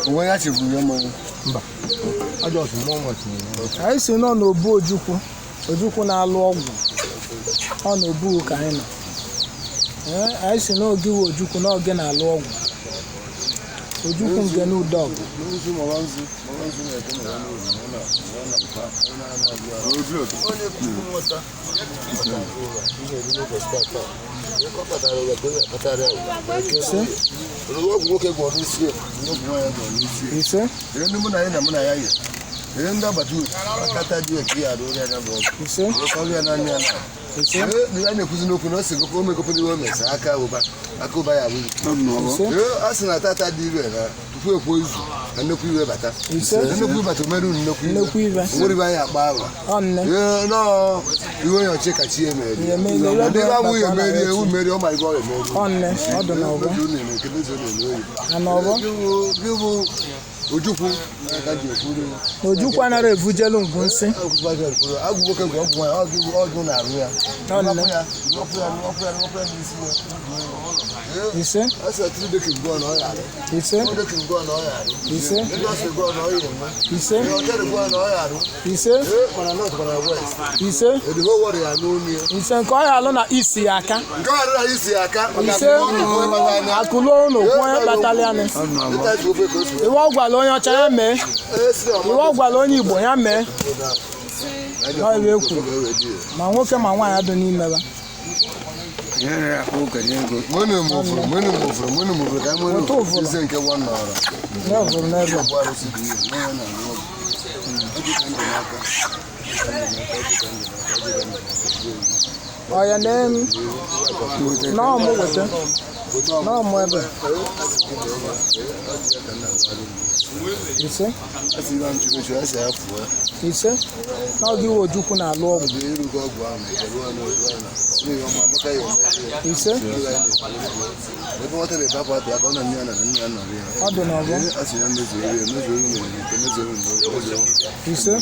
Onwe ya chefuru ya mmanụ. Mba. Ajọ ọsụ mmụọ nwatị. Anyị si nọ n'obu Ojukwu. Ojukwu na-alụ ọgwụ. Ọ n'obu ka anyị nọ. Anyị si n'oge Ojukwu n'oge na-alụ ọgwụ. Ojukwu Ngene Udogu. Ise. Ojukwu Ojukwu anara evujelu ngwu nsị. Ise. Ise. Ise. Ise. Ise. Ise. Ise nke ọ ya alụ na isi ya aka. Ise. Akụlụ n'okwu onye kpatara ya. Iwe ọ gwara onye ọcha ya mee. Iwe ọ gwara onye Igbo ya mee. Ọ ebe ekwu. Ma nwoke ma nwaanyị adụ n'ime ya. Oya nem no mo wete no mo ebe ise ise na ogi Ojukwu na alụ ọgwụ ise ọ dị n'ọgbọ ise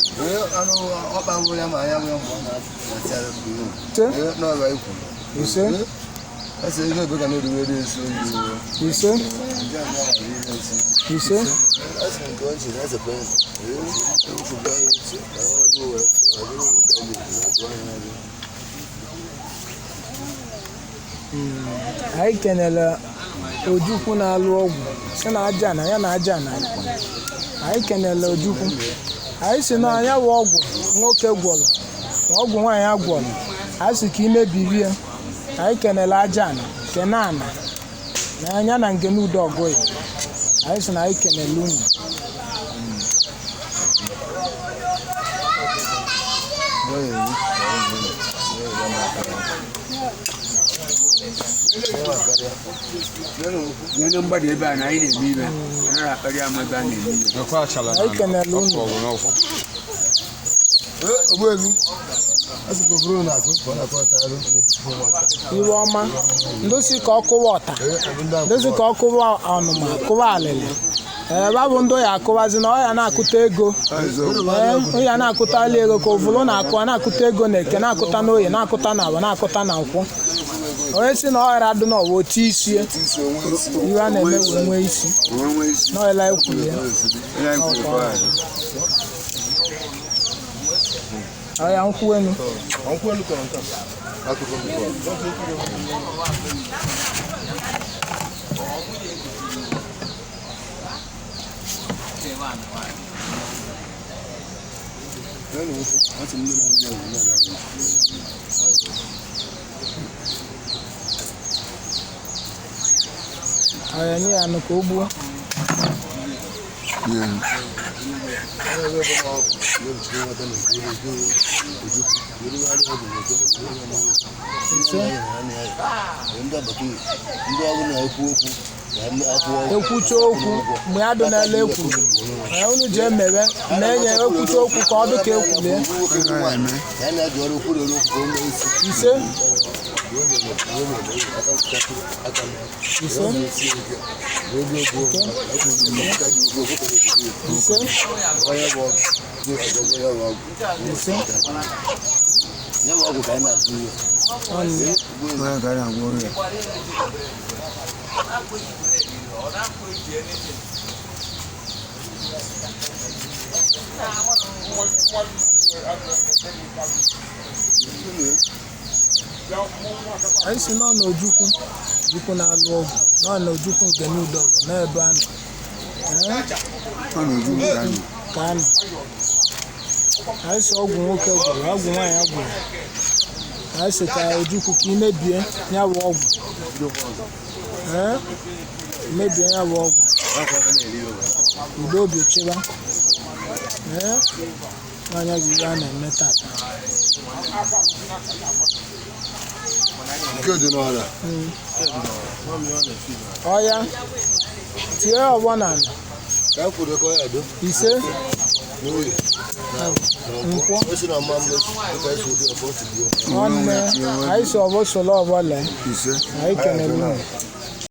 ise ise ise anyị kenele Ojukwu na-alụ ọgwụ si na aja na ya na aja na anyị kenele Ojukwu anyị si na anya wụ ọgwụ nwoke gwọrọ na ọgwụ nwaanyị agwọrọ anyị si ka imebiri ya anyị kenele aja na kene ana na anya na Ngene Udogu anyị si na anyị kenele unu Ngene mbadi ebe a na anyị na-eme ibe na akpari ama ebe a na-eme ibe anyị kenele unu iwe ọma ndozi ka ọ kụwa ọta ndozi ka ọ kụwa ọnụma kụwa alịlị babụ ndị ya akụwazi na ọ ya na-akụta ego ya na-akụtali ego ka ovulu na-akụ na-akụta ego na eke na-akụta n'oye na-akụta na agba na-akụta na nkwụ onye si na ọ ghara adụ n'ọwa otu isi iwe a na-eme wee nwee isi n'ọyịla ekwuru ya ọya nkwuenu ọya nye ya nụ ka o gbuo ekwucha okwu mgbe ya dị n'ala ekwuru unu ji emebe na-enye ekwucha okwu ka ọ dị ka ekwulie ise ise Anyị si nọ n'Ojukwu na-alụ ọgwụ nọ n'Ojukwu Ngene Udogu n'ebe a nọ ka a nọ. Anyị si ọgwụ nwoke gwụrụ ọgwụ nwaanyị gwụrụ. Anyị si ka Ojukwu ka imebie ya bụ ọgwụ mebie ya bụ ọgwụ udo obi chịba nwanyị bụ ihe a na-eme tata. Ọya tie ọgbọ n'ala ise nkwọ nwanne anyị si ọbọ solo ọbọla anyị kenere unu.